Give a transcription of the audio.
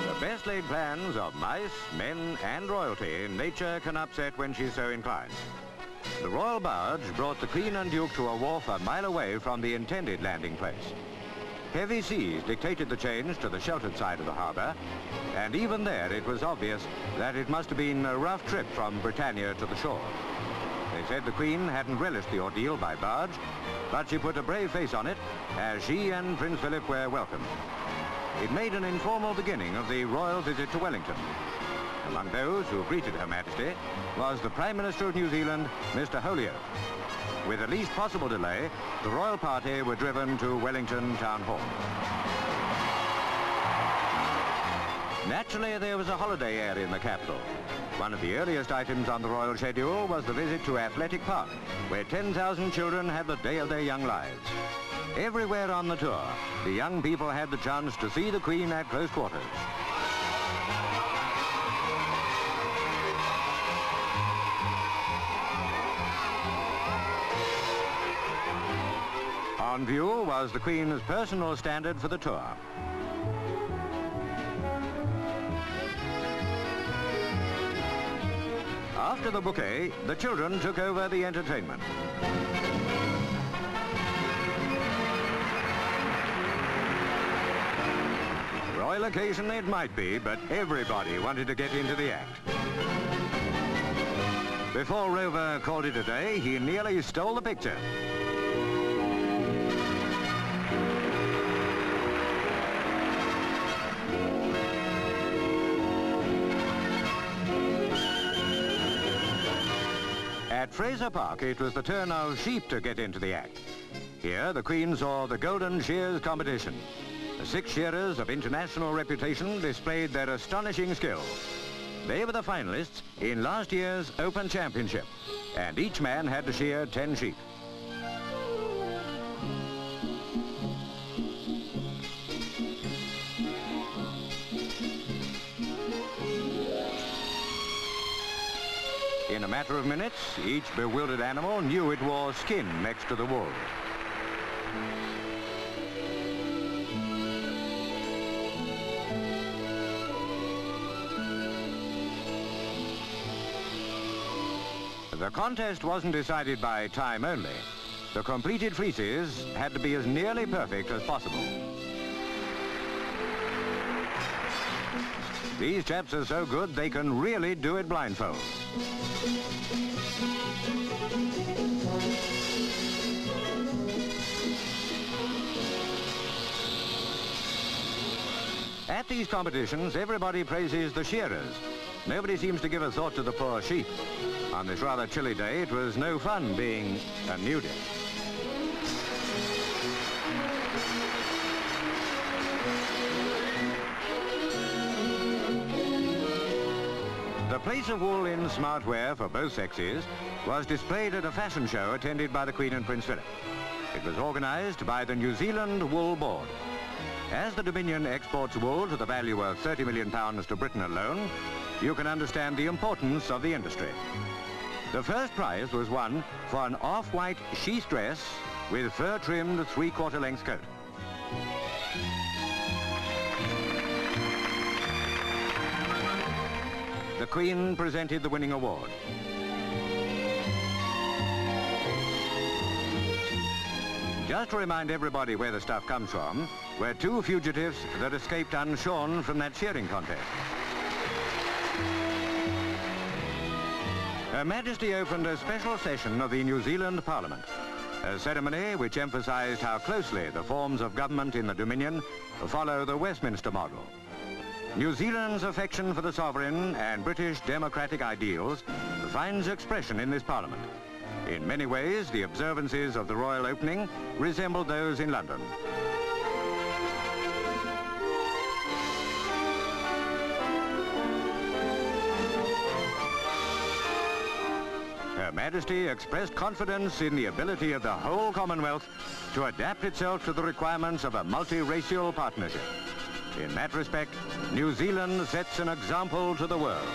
The best laid plans of mice, men and royalty nature can upset when she's so inclined. The royal barge brought the Queen and Duke to a wharf a mile away from the intended landing place. Heavy seas dictated the change to the sheltered side of the harbour, and even there it was obvious that it must have been a rough trip from Britannia to the shore. They said the Queen hadn't relished the ordeal by barge, but she put a brave face on it as she and Prince Philip were welcomed. It made an informal beginning of the royal visit to Wellington. Among those who greeted Her Majesty was the Prime Minister of New Zealand, Mr. Holyoake. With the least possible delay, the royal party were driven to Wellington Town Hall. Naturally, there was a holiday air in the capital. One of the earliest items on the royal schedule was the visit to Athletic Park, where 10,000 children had the day of their young lives. Everywhere on the tour, the young people had the chance to see the Queen at close quarters. On view was the Queen's personal standard for the tour. After the bouquet, the children took over the entertainment. Royal occasion it might be, but everybody wanted to get into the act. Before Rover called it a day, he nearly stole the picture. At Fraser Park, it was the turn of sheep to get into the act. Here, the Queen saw the Golden Shears competition. The 6 shearers of international reputation displayed their astonishing skill. They were the finalists in last year's Open Championship, and each man had to shear 10 sheep. In a matter of minutes, each bewildered animal knew it wore skin next to the wool. The contest wasn't decided by time only. The completed fleeces had to be as nearly perfect as possible. These chaps are so good they can really do it blindfold. At these competitions, everybody praises the shearers. Nobody seems to give a thought to the poor sheep. On this rather chilly day, it was no fun being a nudist. The place of wool in smart wear for both sexes was displayed at a fashion show attended by the Queen and Prince Philip. It was organised by the New Zealand Wool Board. As the Dominion exports wool to the value of £30 million to Britain alone, you can understand the importance of the industry. The first prize was won for an off-white sheath dress with fur-trimmed 3/4 length coat. The Queen presented the winning award. Just to remind everybody where the stuff comes from, were 2 fugitives that escaped unshorn from that shearing contest. Her Majesty opened a special session of the New Zealand Parliament, a ceremony which emphasised how closely the forms of government in the Dominion follow the Westminster model. New Zealand's affection for the sovereign and British democratic ideals finds expression in this Parliament. In many ways, the observances of the royal opening resembled those in London. Her Majesty expressed confidence in the ability of the whole Commonwealth to adapt itself to the requirements of a multiracial partnership. In that respect, New Zealand sets an example to the world.